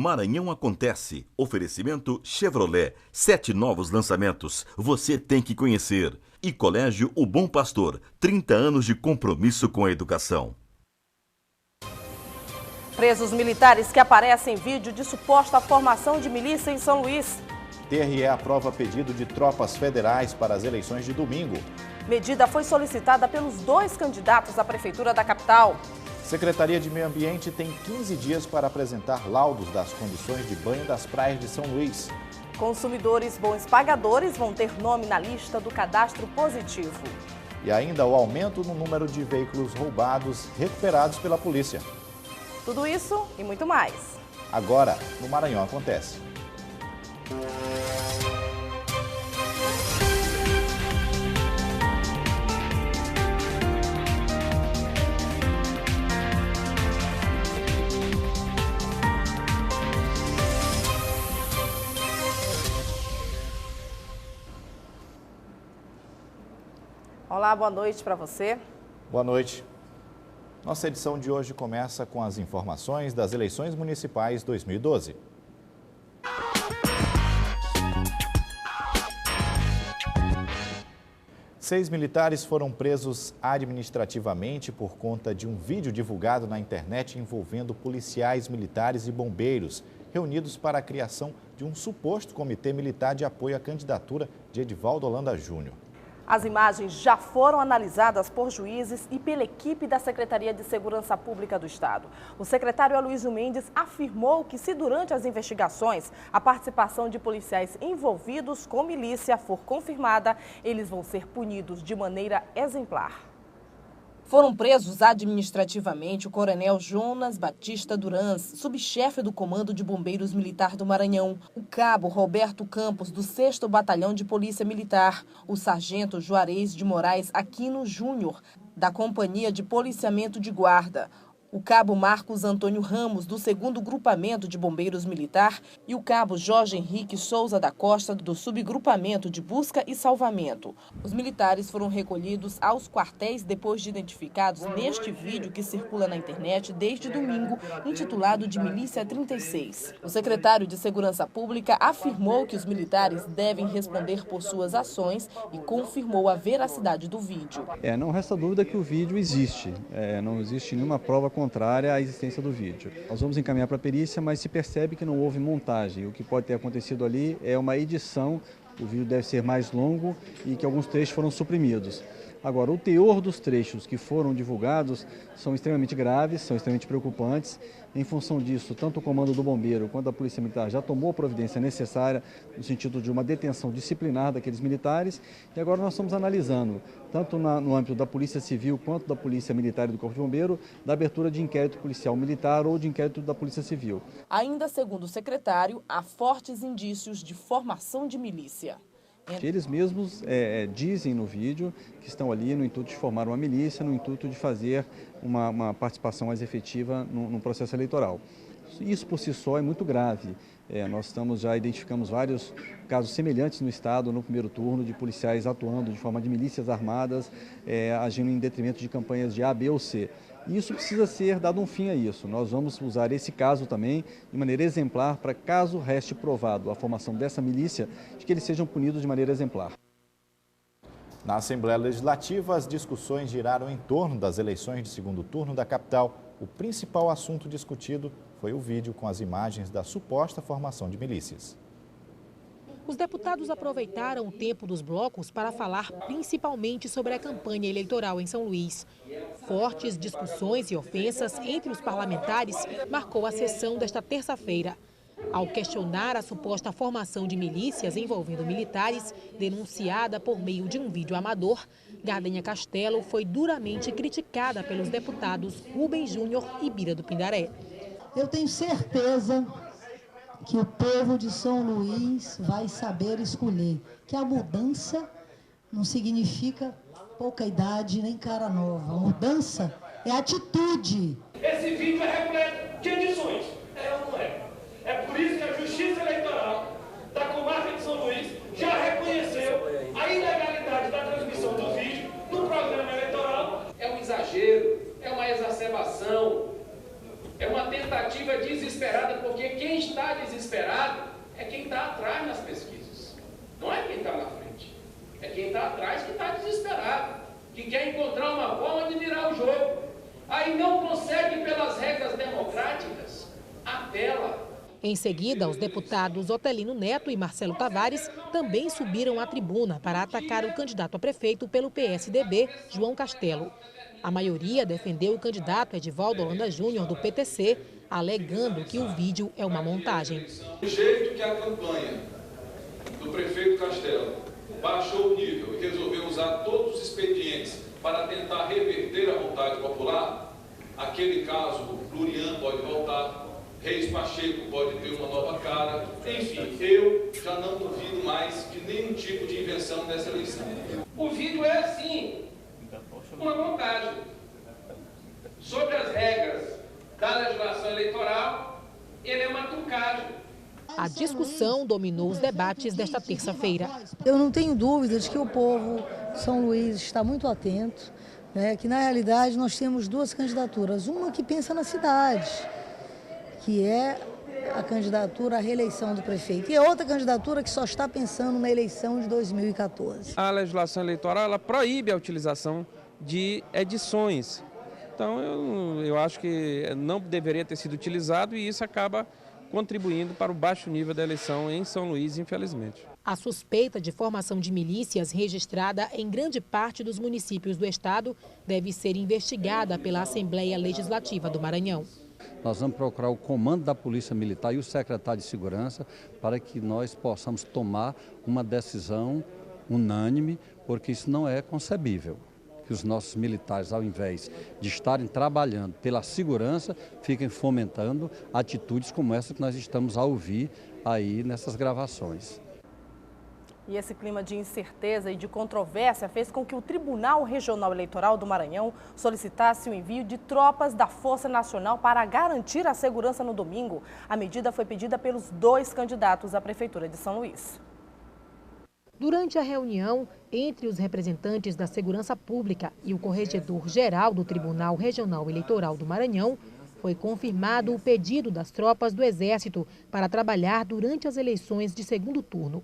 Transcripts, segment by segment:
Maranhão acontece. Oferecimento Chevrolet. 7 novos lançamentos. Você tem que conhecer. E Colégio O Bom Pastor. 30 anos de compromisso com a educação. Presos militares que aparecem em vídeo de suposta formação de milícia em São Luís. TRE aprova pedido de tropas federais para as eleições de domingo. Medida foi solicitada pelos 2 candidatos à prefeitura da capital. Secretaria de Meio Ambiente tem 15 dias para apresentar laudos das condições de banho das praias de São Luís. Consumidores bons pagadores vão ter nome na lista do cadastro positivo. E ainda o aumento no número de veículos roubados recuperados pela polícia. Tudo isso e muito mais. Agora, no Maranhão acontece. Olá, boa noite para você. Boa noite. Nossa edição de hoje começa com as informações das eleições municipais 2012. Seis militares foram presos administrativamente por conta de um vídeo divulgado na internet envolvendo policiais militares e bombeiros, reunidos para a criação de um suposto comitê militar de apoio à candidatura de Edivaldo Holanda Júnior. As imagens já foram analisadas por juízes e pela equipe da Secretaria de Segurança Pública do Estado. O secretário Aloysio Mendes afirmou que se durante as investigações a participação de policiais envolvidos com milícia for confirmada, eles vão ser punidos de maneira exemplar. Foram presos administrativamente o coronel Jonas Batista Durans, subchefe do Comando de Bombeiros Militar do Maranhão, o cabo Roberto Campos, do 6º Batalhão de Polícia Militar, o sargento Juarez de Moraes Aquino Júnior, da Companhia de Policiamento de Guarda, o cabo Marcos Antônio Ramos, do 2º Grupamento de Bombeiros Militar, e o cabo Jorge Henrique Souza da Costa, do Subgrupamento de Busca e Salvamento. Os militares foram recolhidos aos quartéis depois de identificados neste vídeo que circula na internet desde domingo, intitulado de Milícia 36. O secretário de Segurança Pública afirmou que os militares devem responder por suas ações e confirmou a veracidade do vídeo. Não resta dúvida que o vídeo existe, não existe nenhuma prova contrária à existência do vídeo. Nós vamos encaminhar para a perícia, mas se percebe que não houve montagem. O que pode ter acontecido ali é uma edição, o vídeo deve ser mais longo e que alguns trechos foram suprimidos. Agora, o teor dos trechos que foram divulgados são extremamente graves, são extremamente preocupantes. Em função disso, tanto o Comando do Bombeiro quanto a Polícia Militar já tomou a providência necessária no sentido de uma detenção disciplinar daqueles militares. E agora nós estamos analisando, tanto no âmbito da Polícia Civil quanto da Polícia Militar e do Corpo de Bombeiro, da abertura de inquérito policial militar ou de inquérito da Polícia Civil. Ainda segundo o secretário, há fortes indícios de formação de milícia. Eles mesmos dizem no vídeo que estão ali no intuito de formar uma milícia, no intuito de fazer uma participação mais efetiva no processo eleitoral. Isso por si só é muito grave. Nós já identificamos vários casos semelhantes no Estado no primeiro turno de policiais atuando de forma de milícias armadas, agindo em detrimento de campanhas de A, B ou C. E isso precisa ser dado um fim a isso. Nós vamos usar esse caso também de maneira exemplar para, caso reste provado a formação dessa milícia, de que eles sejam punidos de maneira exemplar. Na Assembleia Legislativa, as discussões giraram em torno das eleições de segundo turno da capital. O principal assunto discutido foi o vídeo com as imagens da suposta formação de milícias. Os deputados aproveitaram o tempo dos blocos para falar principalmente sobre a campanha eleitoral em São Luís. Fortes discussões e ofensas entre os parlamentares marcou a sessão desta terça-feira. Ao questionar a suposta formação de milícias envolvendo militares, denunciada por meio de um vídeo amador, Gardênia Castelo foi duramente criticada pelos deputados Rubem Júnior e Bira do Pindaré. Eu tenho certeza que o povo de São Luís vai saber escolher, que a mudança não significa pouca idade nem cara nova. A mudança é atitude. Esse vídeo é repleto de edições, ou não é? É por isso que a Justiça Eleitoral da comarca de São Luís já reconheceu a ilegalidade da transmissão do vídeo no programa eleitoral. É um exagero, é uma exacerbação, é uma tentativa desesperada, porque quem está Em seguida, os deputados Otelino Neto e Marcelo Tavares também subiram à tribuna para atacar o candidato a prefeito pelo PSDB, João Castelo. A maioria defendeu o candidato Edivaldo Holanda Júnior, do PTC, alegando que o vídeo é uma montagem. Do jeito que a campanha do prefeito Castelo baixou o nível e resolveu usar todos os expedientes para tentar reverter a vontade popular, aquele caso, Lurian pode voltar, Reis Pacheco pode ter uma nova cara, enfim, eu já não duvido mais de nenhum tipo de invenção nessa eleição. O vídeo é assim, uma montagem sobre as regras da legislação eleitoral, ele é uma trucagem. A discussão dominou os debates desta terça-feira. Eu não tenho dúvida de que o povo de São Luís está muito atento, né, que na realidade nós temos duas candidaturas, uma que pensa na cidade, que é a candidatura à reeleição do prefeito, e outra candidatura que só está pensando na eleição de 2014. A legislação eleitoral ela proíbe a utilização de edições. Então eu acho que não deveria ter sido utilizado e isso acaba contribuindo para o baixo nível da eleição em São Luís, infelizmente. A suspeita de formação de milícias registrada em grande parte dos municípios do estado deve ser investigada pela Assembleia Legislativa do Maranhão. Nós vamos procurar o comando da Polícia Militar e o secretário de Segurança para que nós possamos tomar uma decisão unânime, porque isso não é concebível. Que os nossos militares, ao invés de estarem trabalhando pela segurança, fiquem fomentando atitudes como essa que nós estamos a ouvir aí nessas gravações. E esse clima de incerteza e de controvérsia fez com que o Tribunal Regional Eleitoral do Maranhão solicitasse o envio de tropas da Força Nacional para garantir a segurança no domingo. A medida foi pedida pelos dois candidatos à Prefeitura de São Luís. Durante a reunião entre os representantes da Segurança Pública e o corregedor-geral do Tribunal Regional Eleitoral do Maranhão, foi confirmado o pedido das tropas do Exército para trabalhar durante as eleições de segundo turno.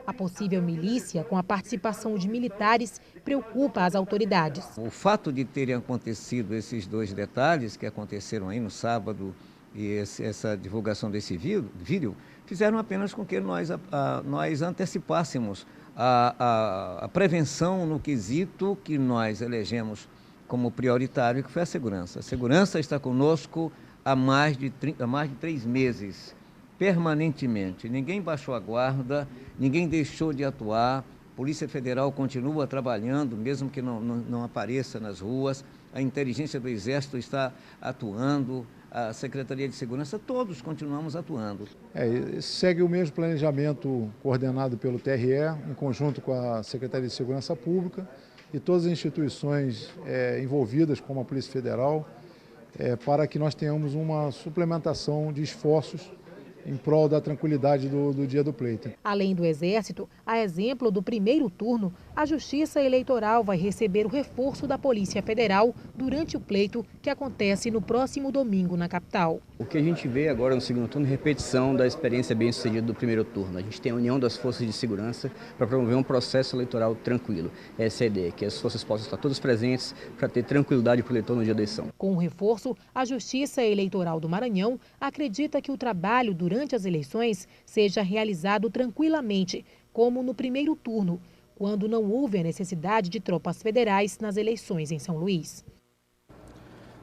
A possível milícia, com a participação de militares, preocupa as autoridades. O fato de terem acontecido esses dois detalhes que aconteceram aí no sábado e essa divulgação desse vídeo fizeram apenas com que nós antecipássemos a prevenção no quesito que nós elegemos como prioritário, que foi a segurança. A segurança está conosco há mais de 3 meses, permanentemente. Ninguém baixou a guarda, ninguém deixou de atuar. A Polícia Federal continua trabalhando, mesmo que não apareça nas ruas. A inteligência do Exército está atuando, a Secretaria de Segurança, todos continuamos atuando. Segue o mesmo planejamento coordenado pelo TRE, em conjunto com a Secretaria de Segurança Pública e todas as instituições envolvidas, como a Polícia Federal, para que nós tenhamos uma suplementação de esforços em prol da tranquilidade do dia do pleito. Além do Exército, a exemplo do primeiro turno, a Justiça Eleitoral vai receber o reforço da Polícia Federal durante o pleito que acontece no próximo domingo na capital. O que a gente vê agora no segundo turno é repetição da experiência bem-sucedida do primeiro turno. A gente tem a união das forças de segurança para promover um processo eleitoral tranquilo. Essa é a ideia, que as forças possam estar todas presentes para ter tranquilidade para o eleitor no dia da eleição. Com o reforço, a Justiça Eleitoral do Maranhão acredita que o trabalho durante as eleições seja realizado tranquilamente, como no primeiro turno, quando não houve a necessidade de tropas federais nas eleições em São Luís.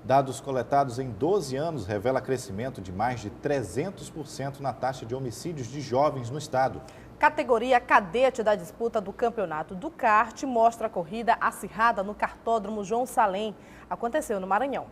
Dados coletados em 12 anos revelam crescimento de mais de 300% na taxa de homicídios de jovens no estado. Categoria cadete da disputa do campeonato do kart mostra a corrida acirrada no kartódromo João Salem. Aconteceu no Maranhão.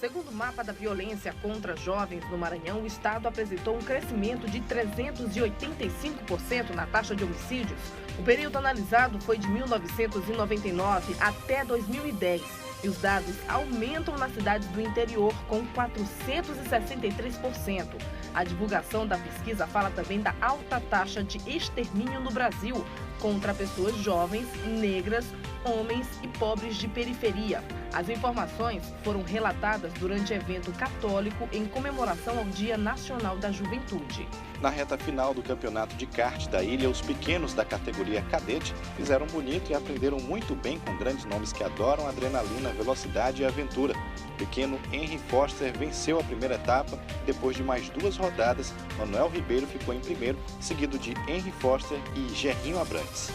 Segundo o mapa da violência contra jovens no Maranhão, o estado apresentou um crescimento de 385% na taxa de homicídios. O período analisado foi de 1999 até 2010. E os dados aumentam nas cidades do interior, com 463%. A divulgação da pesquisa fala também da alta taxa de extermínio no Brasil, contra pessoas jovens, negras, homens e pobres de periferia. As informações foram relatadas durante evento católico em comemoração ao Dia Nacional da Juventude. Na reta final do campeonato de kart da ilha, os pequenos da categoria cadete fizeram bonito e aprenderam muito bem com grandes nomes que adoram adrenalina, velocidade e aventura. O pequeno Henry Foster venceu a primeira etapa. Depois de mais 2 rodadas, Manuel Ribeiro ficou em primeiro, seguido de Henry Foster e Gerrinho Abrantes.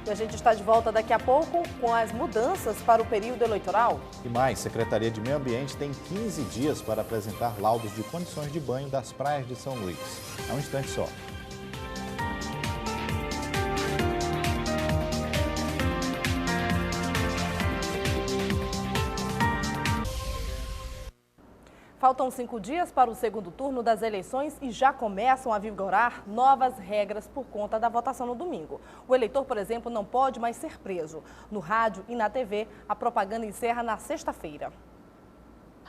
E a gente está de volta daqui a pouco com as mudanças para o período eleitoral. E mais, Secretaria de Meio Ambiente tem 15 dias para apresentar laudos de condições de banho das praias de São Luís. É um instante só. Faltam 5 dias para o segundo turno das eleições e já começam a vigorar novas regras por conta da votação no domingo. O eleitor, por exemplo, não pode mais ser preso. No rádio e na TV, a propaganda encerra na sexta-feira.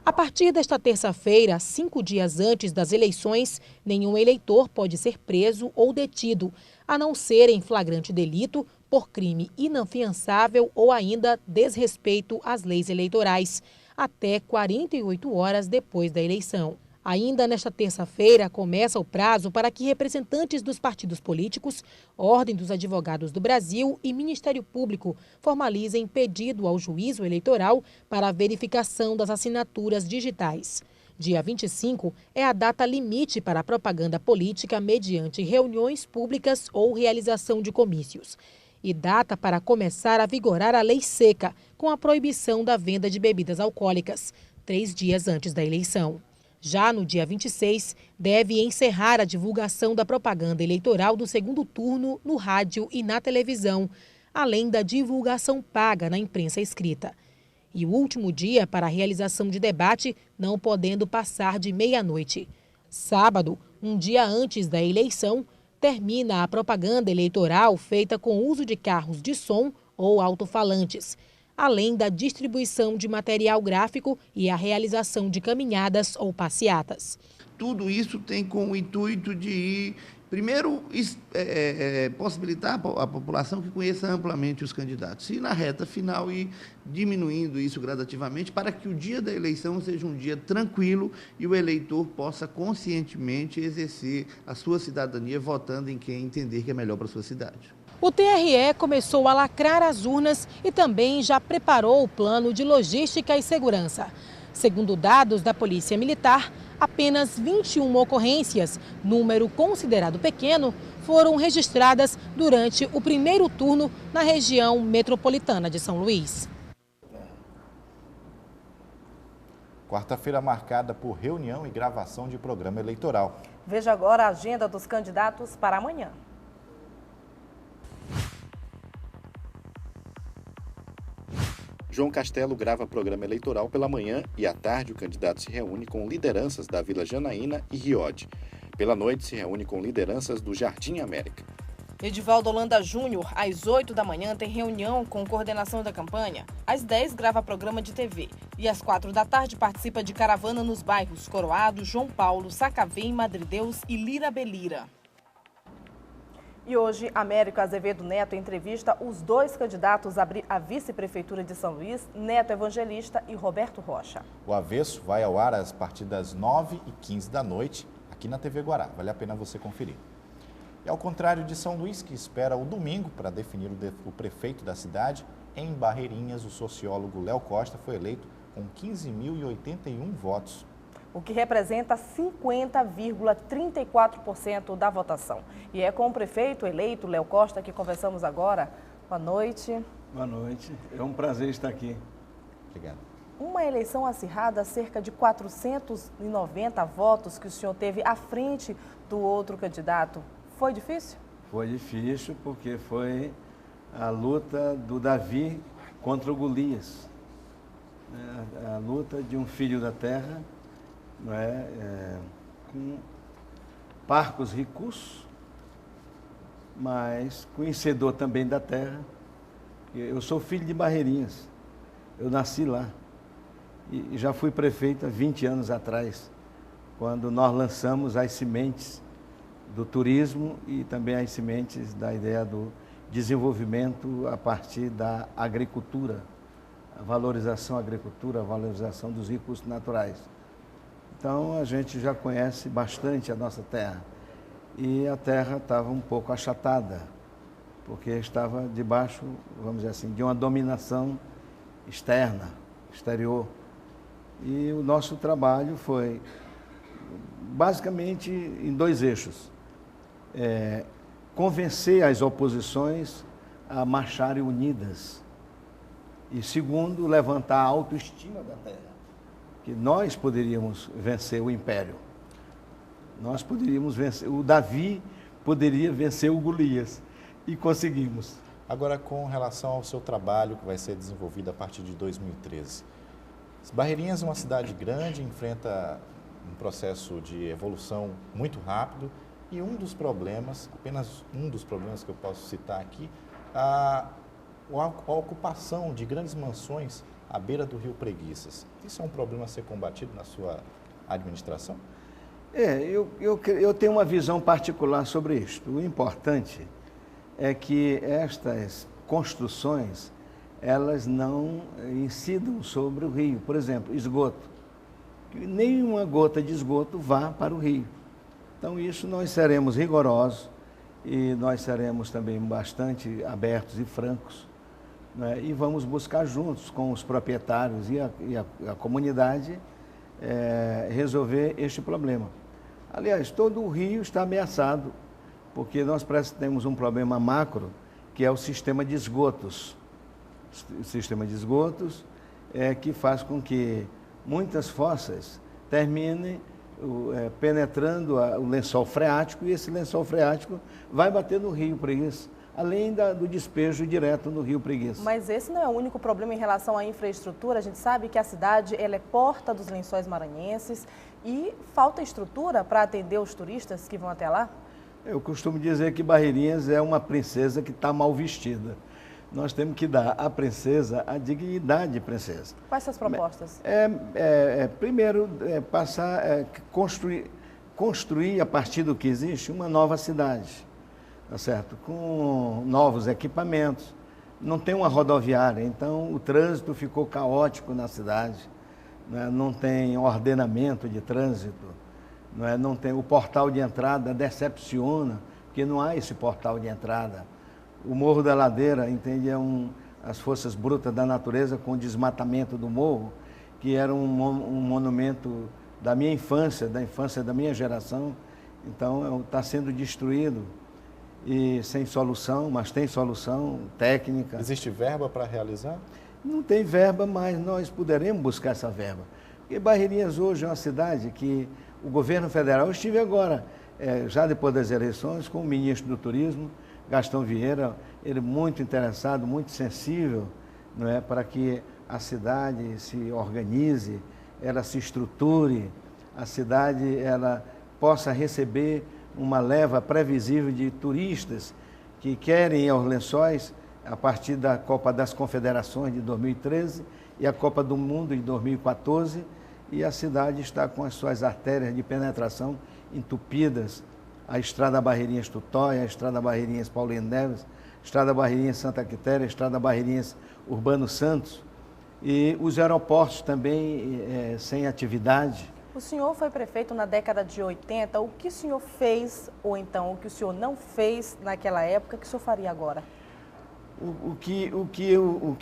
A partir desta terça-feira, 5 dias antes das eleições, nenhum eleitor pode ser preso ou detido, a não ser em flagrante delito, por crime inafiançável ou ainda desrespeito às leis eleitorais, até 48 horas depois da eleição. Ainda nesta terça-feira, começa o prazo para que representantes dos partidos políticos, Ordem dos Advogados do Brasil e Ministério Público formalizem pedido ao juízo eleitoral para a verificação das assinaturas digitais. Dia 25 é a data limite para a propaganda política mediante reuniões públicas ou realização de comícios. E data para começar a vigorar a lei seca, com a proibição da venda de bebidas alcoólicas, 3 dias antes da eleição. Já no dia 26, deve encerrar a divulgação da propaganda eleitoral do segundo turno no rádio e na televisão, além da divulgação paga na imprensa escrita. E o último dia para a realização de debate, não podendo passar de meia-noite. Sábado, um dia antes da eleição, termina a propaganda eleitoral feita com uso de carros de som ou alto-falantes, além da distribuição de material gráfico e a realização de caminhadas ou passeatas. Tudo isso tem com o intuito de ir, primeiro, possibilitar à população que conheça amplamente os candidatos. E na reta final ir diminuindo isso gradativamente para que o dia da eleição seja um dia tranquilo e o eleitor possa conscientemente exercer a sua cidadania votando em quem entender que é melhor para a sua cidade. O TRE começou a lacrar as urnas e também já preparou o plano de logística e segurança. Segundo dados da Polícia Militar, apenas 21 ocorrências, número considerado pequeno, foram registradas durante o primeiro turno na região metropolitana de São Luís. Quarta-feira marcada por reunião e gravação de programa eleitoral. Veja agora a agenda dos candidatos para amanhã. João Castelo grava programa eleitoral pela manhã e à tarde o candidato se reúne com lideranças da Vila Janaína e Riode. Pela noite se reúne com lideranças do Jardim América. Edivaldo Holanda Júnior, às 8 da manhã, tem reunião com coordenação da campanha. Às 10, grava programa de TV. E às 4 da tarde, participa de caravana nos bairros Coroado, João Paulo, Sacavém, Madrideus e Lira Belira. E hoje, Américo Azevedo Neto entrevista os 2 candidatos à vice-prefeitura de São Luís, Neto Evangelista e Roberto Rocha. O Avesso vai ao ar a partir das 9h15 da noite, aqui na TV Guará. Vale a pena você conferir. E ao contrário de São Luís, que espera o domingo para definir o prefeito da cidade, em Barreirinhas, o sociólogo Léo Costa foi eleito com 15.081 votos. O que representa 50,34% da votação. E é com o prefeito eleito, Léo Costa, que conversamos agora. Boa noite. Boa noite. É um prazer estar aqui. Obrigado. Uma eleição acirrada, cerca de 490 votos que o senhor teve à frente do outro candidato. Foi difícil? Foi difícil porque foi a luta do Davi contra o Golias. A luta de um filho da terra, com parcos recursos, mas conhecedor também da terra. Eu sou filho de Barreirinhas, eu nasci lá e já fui prefeito há 20 anos atrás, quando nós lançamos as sementes do turismo e também as sementes da ideia do desenvolvimento a partir da agricultura, a valorização da agricultura, a valorização dos recursos naturais. Então, a gente já conhece bastante a nossa terra. E a terra estava um pouco achatada, porque estava debaixo, vamos dizer assim, de uma dominação externa, exterior. E o nosso trabalho foi basicamente em 2 eixos. Convencer as oposições a marcharem unidas. E segundo, levantar a autoestima da terra, que nós poderíamos vencer o império. Nós poderíamos vencer, o Davi poderia vencer o Golias, e conseguimos. Agora, com relação ao seu trabalho que vai ser desenvolvido a partir de 2013, Barreirinhas é uma cidade grande, enfrenta um processo de evolução muito rápido e um dos problemas, apenas um dos problemas que eu posso citar aqui, a ocupação de grandes mansões à beira do Rio Preguiças. Isso é um problema a ser combatido na sua administração? Eu tenho uma visão particular sobre isto. O importante é que estas construções, elas não incidam sobre o rio. Por exemplo, esgoto. Que nenhuma gota de esgoto vá para o rio. Então, isso nós seremos rigorosos e nós seremos também bastante abertos e francos, né? E vamos buscar juntos com os proprietários e a comunidade resolver este problema. Aliás, todo o rio está ameaçado, porque nós temos um problema macro, que é o sistema de esgotos. O sistema de esgotos que faz com que muitas fossas terminem penetrando o lençol freático, e esse lençol freático vai bater no Rio Preguiça, além do despejo direto no Rio Preguiça. Mas esse não é o único problema em relação à infraestrutura. A gente sabe que a cidade ela é porta dos lençóis maranhenses e falta estrutura para atender os turistas que vão até lá? Eu costumo dizer que Barreirinhas é uma princesa que está mal vestida. Nós temos que dar à princesa a dignidade de princesa. Quais são as propostas? Primeiro, construir a partir do que existe uma nova cidade, tá certo? Com novos equipamentos. Não tem uma rodoviária, então o trânsito ficou caótico na cidade, né? Não tem ordenamento de trânsito, não tem o portal de entrada, decepciona, porque não há esse portal de entrada. O Morro da Ladeira, entende, as forças brutas da natureza com o desmatamento do morro, que era um monumento da minha infância, da infância da minha geração. Então, está sendo destruído e sem solução, mas tem solução técnica. Existe verba para realizar? Não tem verba, mas nós poderemos buscar essa verba. Porque Barreirinhas hoje é uma cidade que o governo federal, eu estive agora, já depois das eleições, com o ministro do Turismo, Gastão Vieira, ele muito interessado, muito sensível, para que a cidade se organize, ela se estruture, a cidade ela possa receber uma leva previsível de turistas que querem ir aos Lençóis a partir da Copa das Confederações de 2013 e a Copa do Mundo de 2014, e a cidade está com as suas artérias de penetração entupidas. A Estrada Barreirinhas-Tutóia, a Estrada Barreirinhas-Paulino Neves, a Estrada Barreirinhas-Santa Quitéria, a Estrada Barreirinhas-Urbano Santos, e os aeroportos também sem atividade. O senhor foi prefeito na década de 80, o que o senhor fez, ou então o que o senhor não fez naquela época, que o senhor faria agora? O que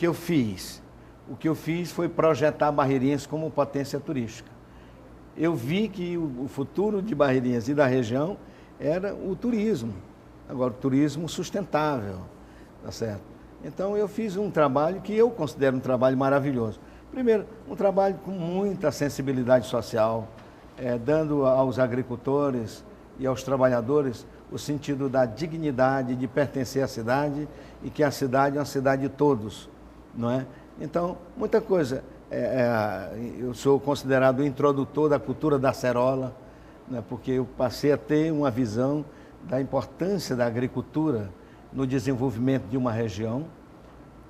eu fiz? O que eu fiz foi projetar Barreirinhas como potência turística. Eu vi que o futuro de Barreirinhas e da região era o turismo, agora o turismo sustentável, tá certo? Então eu fiz um trabalho que eu considero um trabalho maravilhoso. Primeiro, um trabalho com muita sensibilidade social, dando aos agricultores e aos trabalhadores o sentido da dignidade de pertencer à cidade e que a cidade é uma cidade de todos, não é? Então, muita coisa. Eu sou considerado o introdutor da cultura da acerola, né, porque eu passei a ter uma visão da importância da agricultura no desenvolvimento de uma região.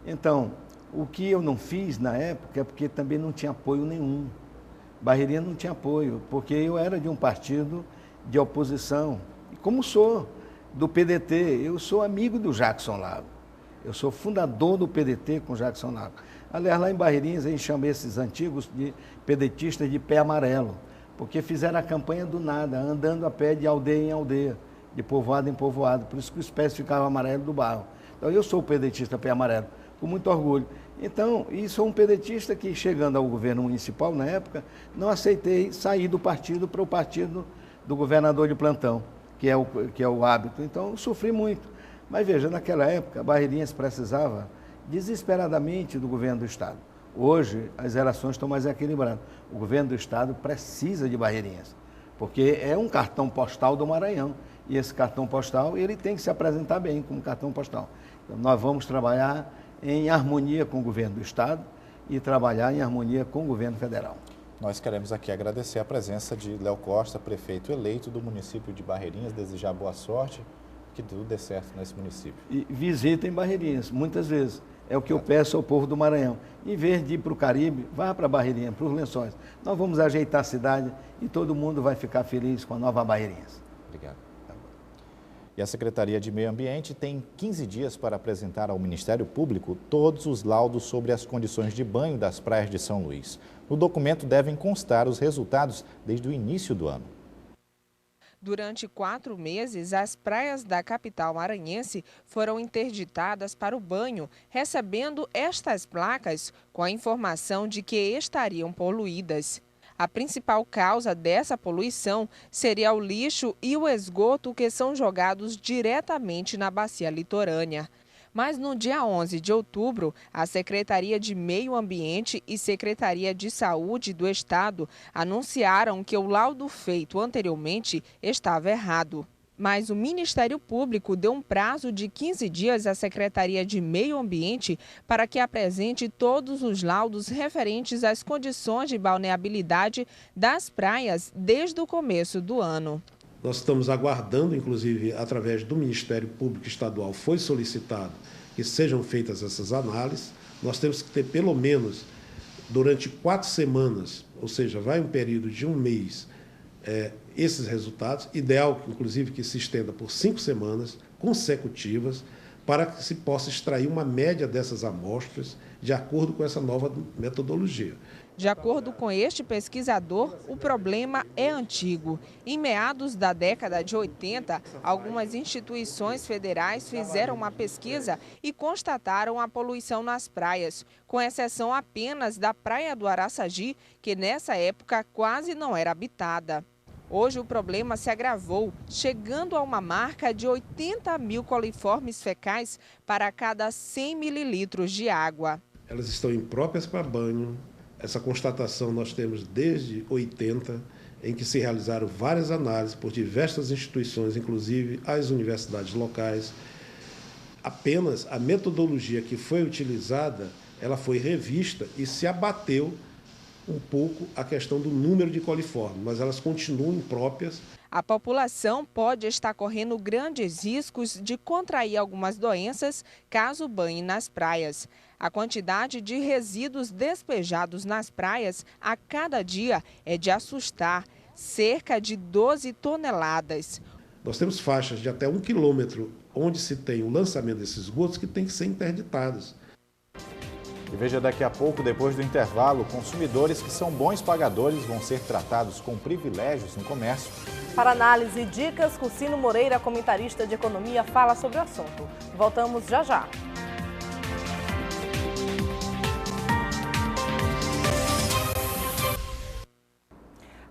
Então, o que eu não fiz na época é porque também não tinha apoio nenhum. Barreirinhas não tinha apoio, porque eu era de um partido de oposição, E como sou do PDT, eu sou amigo do Jackson Lago. Eu sou fundador do PDT com o Jackson Lago. Aliás, lá em Barreirinhas, a gente chama esses antigos de pedetistas de pé amarelo, porque fizeram a campanha do nada, andando a pé de aldeia em aldeia, de povoado em povoado. Por isso que os pés ficavam amarelos do barro. Então, eu sou o pedetista pé amarelo, com muito orgulho. Então, e sou um pedetista que, chegando ao governo municipal, na época, não aceitei sair do partido para o partido do governador de plantão, que é o hábito. Então, eu sofri muito. Mas veja, naquela época, Barreirinhas precisava desesperadamente do governo do Estado. Hoje, as relações estão mais equilibradas. O governo do Estado precisa de Barreirinhas, porque é um cartão postal do Maranhão. E esse cartão postal, ele tem que se apresentar bem como cartão postal. Então, nós vamos trabalhar em harmonia com o governo do Estado e trabalhar em harmonia com o governo federal. Nós queremos aqui agradecer a presença de Léo Costa, prefeito eleito do município de Barreirinhas, desejar boa sorte, que tudo dê certo nesse município. E visitem Barreirinhas, muitas vezes. É o que eu peço ao povo do Maranhão. Em vez de ir para o Caribe, vá para Barreirinhas, para os Lençóis. Nós vamos ajeitar a cidade e todo mundo vai ficar feliz com a nova Barreirinhas. Obrigado. E a Secretaria de Meio Ambiente tem 15 dias para apresentar ao Ministério Público todos os laudos sobre as condições de banho das praias de São Luís. No documento devem constar os resultados desde o início do ano. Durante 4 meses, as praias da capital maranhense foram interditadas para o banho, recebendo estas placas com a informação de que estariam poluídas. A principal causa dessa poluição seria o lixo e o esgoto que são jogados diretamente na bacia litorânea. Mas no dia 11 de outubro, a Secretaria de Meio Ambiente e Secretaria de Saúde do Estado anunciaram que o laudo feito anteriormente estava errado. Mas o Ministério Público deu um prazo de 15 dias à Secretaria de Meio Ambiente para que apresente todos os laudos referentes às condições de balneabilidade das praias desde o começo do ano. Nós estamos aguardando, inclusive, através do Ministério Público Estadual, foi solicitado que sejam feitas essas análises. Nós temos que ter, pelo menos, durante 4 semanas, ou seja, vai um período de 1 mês, esses resultados. Ideal, inclusive, que se estenda por 5 semanas consecutivas, para que se possa extrair uma média dessas amostras de acordo com essa nova metodologia. De acordo com este pesquisador, o problema é antigo. Em meados da década de 80, algumas instituições federais fizeram uma pesquisa e constataram a poluição nas praias, com exceção apenas da Praia do Araçagi, que nessa época quase não era habitada. Hoje o problema se agravou, chegando a uma marca de 80 mil coliformes fecais para cada 100 mililitros de água. Elas estão impróprias para banho. Essa constatação nós temos desde 80, em que se realizaram várias análises por diversas instituições, inclusive as universidades locais. Apenas a metodologia que foi utilizada, ela foi revista e se abateu um pouco a questão do número de coliformes, mas elas continuam impróprias. A população pode estar correndo grandes riscos de contrair algumas doenças caso banhe nas praias. A quantidade de resíduos despejados nas praias a cada dia é de assustar, cerca de 12 toneladas. Nós temos faixas de até 1 quilômetro onde se tem o lançamento desses esgotos que tem que ser interditadas. E veja daqui a pouco, depois do intervalo, consumidores que são bons pagadores vão ser tratados com privilégios no comércio. Para análise e dicas, Cucino Moreira, comentarista de economia, fala sobre o assunto. Voltamos já já.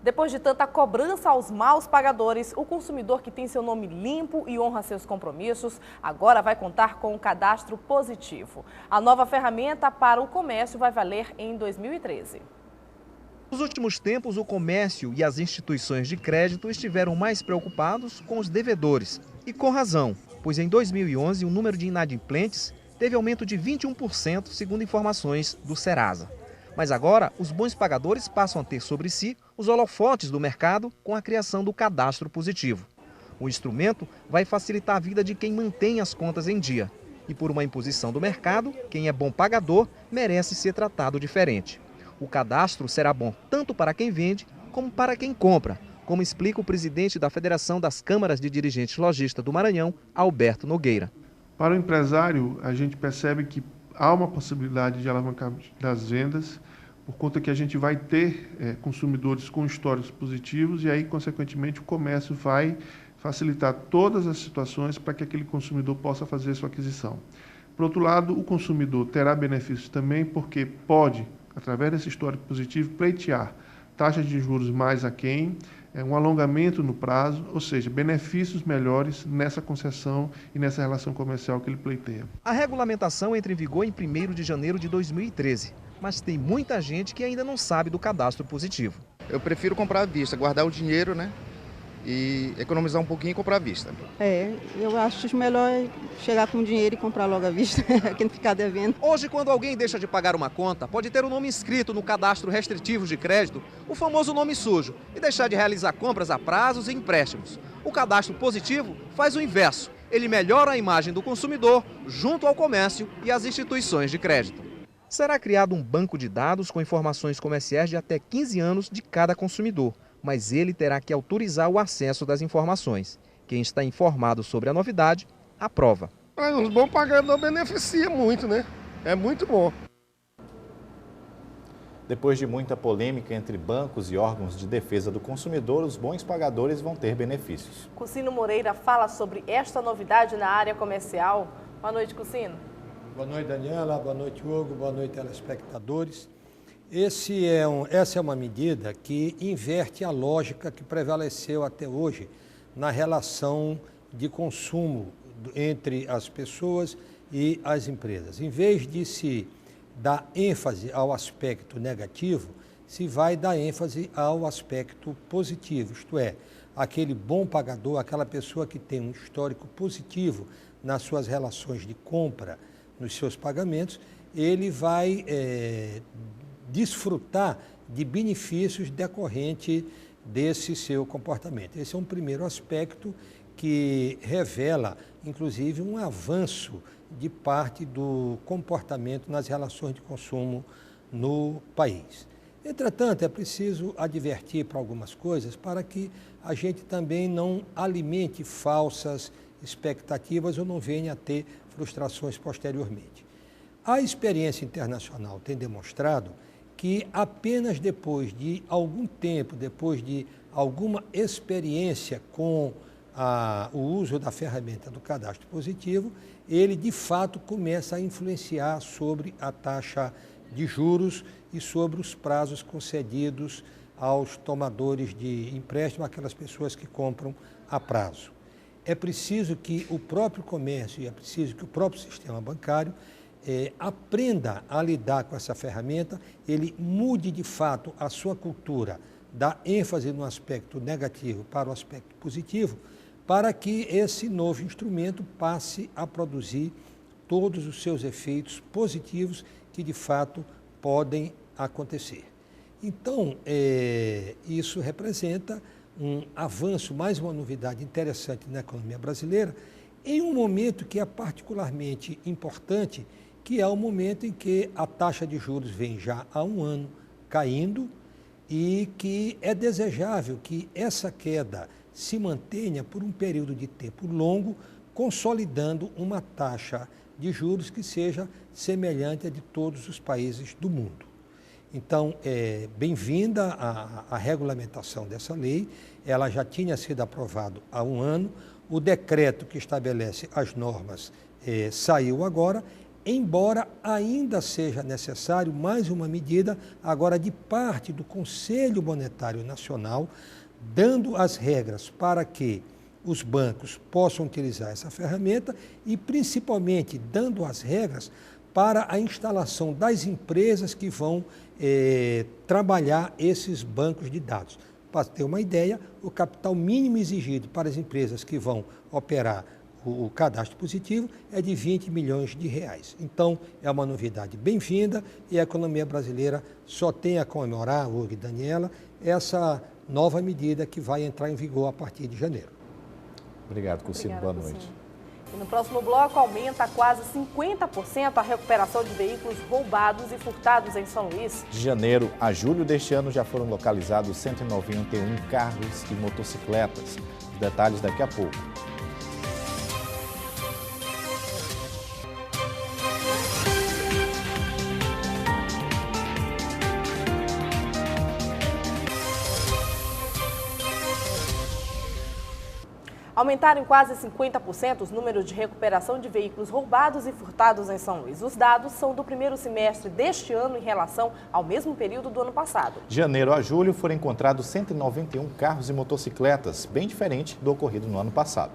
Depois de tanta cobrança aos maus pagadores, o consumidor que tem seu nome limpo e honra seus compromissos, agora vai contar com um cadastro positivo. A nova ferramenta para o comércio vai valer em 2013. Nos últimos tempos, o comércio e as instituições de crédito estiveram mais preocupados com os devedores. E com razão, pois em 2011 o número de inadimplentes teve aumento de 21%, segundo informações do Serasa. Mas agora, os bons pagadores passam a ter sobre si os holofotes do mercado com a criação do cadastro positivo. O instrumento vai facilitar a vida de quem mantém as contas em dia. E por uma imposição do mercado, quem é bom pagador merece ser tratado diferente. O cadastro será bom tanto para quem vende como para quem compra, como explica o presidente da Federação das Câmaras de Dirigentes Lojistas do Maranhão, Alberto Nogueira. Para o empresário, a gente percebe que há uma possibilidade de alavancar das vendas, por conta que a gente vai ter consumidores com históricos positivos e aí, consequentemente, o comércio vai facilitar todas as situações para que aquele consumidor possa fazer sua aquisição. Por outro lado, o consumidor terá benefícios também porque pode, através desse histórico positivo, pleitear taxas de juros mais aquém, um alongamento no prazo, ou seja, benefícios melhores nessa concessão e nessa relação comercial que ele pleiteia. A regulamentação entra em vigor em 1º de janeiro de 2013, mas tem muita gente que ainda não sabe do cadastro positivo. Eu prefiro comprar à vista, guardar o dinheiro, né? E economizar um pouquinho e comprar à vista. Eu acho melhor chegar com dinheiro e comprar logo à vista, que não ficar devendo. Hoje, quando alguém deixa de pagar uma conta, pode ter o nome inscrito no cadastro restritivo de crédito, o famoso nome sujo, e deixar de realizar compras a prazos e empréstimos. O cadastro positivo faz o inverso. Ele melhora a imagem do consumidor junto ao comércio e às instituições de crédito. Será criado um banco de dados com informações comerciais de até 15 anos de cada consumidor, mas ele terá que autorizar o acesso das informações. Quem está informado sobre a novidade, aprova. Os bons pagadores beneficia muito, né? É muito bom. Depois de muita polêmica entre bancos e órgãos de defesa do consumidor, os bons pagadores vão ter benefícios. Cucino Moreira fala sobre esta novidade na área comercial. Boa noite, Cucino. Boa noite, Daniela. Boa noite, Hugo. Boa noite, telespectadores. Essa é uma medida que inverte a lógica que prevaleceu até hoje na relação de consumo entre as pessoas e as empresas. Em vez de se dar ênfase ao aspecto negativo, se vai dar ênfase ao aspecto positivo, isto é, aquele bom pagador, aquela pessoa que tem um histórico positivo nas suas relações de compra, nos seus pagamentos, ele vai desfrutar de benefícios decorrentes desse seu comportamento. Esse é um primeiro aspecto que revela, inclusive, um avanço de parte do comportamento nas relações de consumo no país. Entretanto, é preciso advertir para algumas coisas para que a gente também não alimente falsas expectativas ou não venha a ter frustrações posteriormente. A experiência internacional tem demonstrado que apenas depois de algum tempo, depois de alguma experiência com o uso da ferramenta do cadastro positivo, ele de fato começa a influenciar sobre a taxa de juros e sobre os prazos concedidos aos tomadores de empréstimo, aquelas pessoas que compram a prazo. É preciso que o próprio comércio e é preciso que o próprio sistema bancário aprenda a lidar com essa ferramenta, ele mude de fato a sua cultura, dá ênfase no aspecto negativo para o aspecto positivo, para que esse novo instrumento passe a produzir todos os seus efeitos positivos que de fato podem acontecer. Então, isso representa um avanço, mais uma novidade interessante na economia brasileira, em um momento que é particularmente importante, que é o momento em que a taxa de juros vem já há um ano caindo e que é desejável que essa queda se mantenha por um período de tempo longo, consolidando uma taxa de juros que seja semelhante à de todos os países do mundo. Então, é bem-vinda a regulamentação dessa lei, ela já tinha sido aprovada há um ano, o decreto que estabelece as normas saiu agora, embora ainda seja necessário mais uma medida agora de parte do Conselho Monetário Nacional, dando as regras para que os bancos possam utilizar essa ferramenta e principalmente dando as regras para a instalação das empresas que vão trabalhar esses bancos de dados. Para ter uma ideia, o capital mínimo exigido para as empresas que vão operar o cadastro positivo é de 20 milhões de reais. Então, é uma novidade bem-vinda e a economia brasileira só tem a comemorar, Hugo e Daniela, essa nova medida que vai entrar em vigor a partir de janeiro. Obrigado, Cucino. Boa noite. E no próximo bloco, aumenta quase 50% a recuperação de veículos roubados e furtados em São Luís. De janeiro a julho deste ano já foram localizados 191 carros e motocicletas. Os detalhes daqui a pouco. Aumentaram em quase 50% os números de recuperação de veículos roubados e furtados em São Luís. Os dados são do primeiro semestre deste ano em relação ao mesmo período do ano passado. De janeiro a julho foram encontrados 191 carros e motocicletas, bem diferente do ocorrido no ano passado.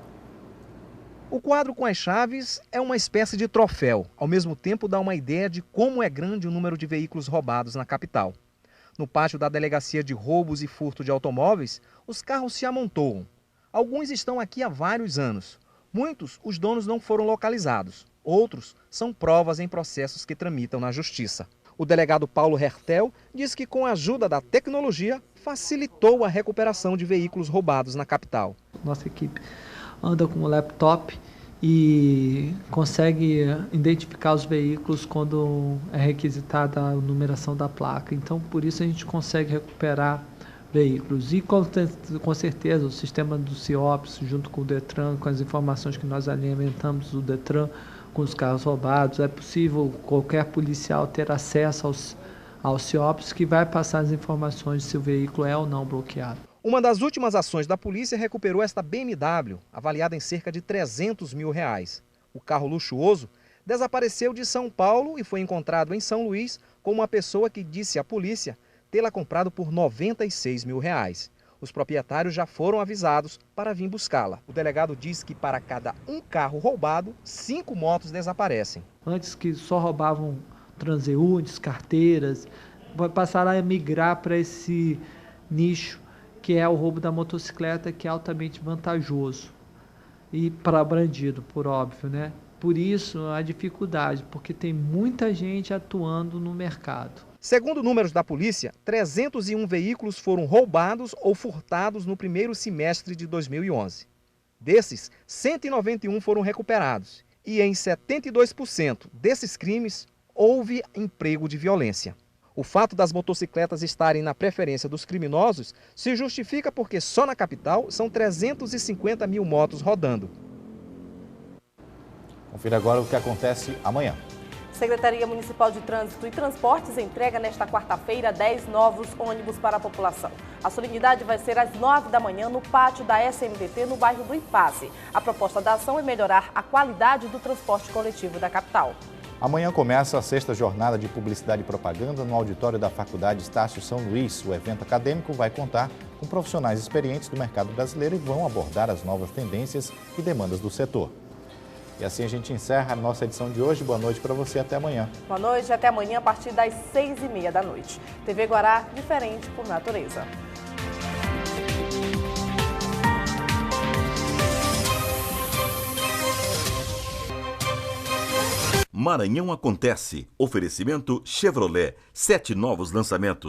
O quadro com as chaves é uma espécie de troféu, ao mesmo tempo dá uma ideia de como é grande o número de veículos roubados na capital. No pátio da Delegacia de Roubos e Furto de Automóveis, os carros se amontoam. Alguns estão aqui há vários anos. Muitos, os donos não foram localizados. Outros são provas em processos que tramitam na Justiça. O delegado Paulo Hertel diz que com a ajuda da tecnologia facilitou a recuperação de veículos roubados na capital. Nossa equipe anda com o laptop e consegue identificar os veículos quando é requisitada a numeração da placa. Então, por isso a gente consegue recuperar veículos. E com certeza o sistema do CIOPS, junto com o Detran, com as informações que nós alimentamos do Detran com os carros roubados, é possível qualquer policial ter acesso aos CIOPS, que vai passar as informações se o veículo é ou não bloqueado. Uma das últimas ações da polícia recuperou esta BMW, avaliada em cerca de R$300 mil. O carro luxuoso desapareceu de São Paulo e foi encontrado em São Luís com uma pessoa que disse à polícia tê-la comprado por R$96 mil. Os proprietários já foram avisados para vir buscá-la. O delegado diz que para cada um carro roubado, 5 motos desaparecem. Antes que só roubavam transeuntes, carteiras, passaram a migrar para esse nicho que é o roubo da motocicleta, que é altamente vantajoso. E para bandido, por óbvio, né? Por isso a dificuldade, porque tem muita gente atuando no mercado. Segundo números da polícia, 301 veículos foram roubados ou furtados no primeiro semestre de 2011. Desses, 191 foram recuperados e em 72% desses crimes houve emprego de violência. O fato das motocicletas estarem na preferência dos criminosos se justifica porque só na capital são 350 mil motos rodando. Confira agora o que acontece amanhã. Secretaria Municipal de Trânsito e Transportes entrega nesta quarta-feira 10 novos ônibus para a população. A solenidade vai ser às 9 da manhã no pátio da SMDT, no bairro do Ipasse. A proposta da ação é melhorar a qualidade do transporte coletivo da capital. Amanhã começa a 6ª jornada de publicidade e propaganda no auditório da Faculdade Estácio São Luís. O evento acadêmico vai contar com profissionais experientes do mercado brasileiro e vão abordar as novas tendências e demandas do setor. E assim a gente encerra a nossa edição de hoje. Boa noite para você, até amanhã. Boa noite, até amanhã a partir das 6h30 da noite. TV Guará, diferente por natureza. Maranhão acontece. Oferecimento Chevrolet. 7 novos lançamentos.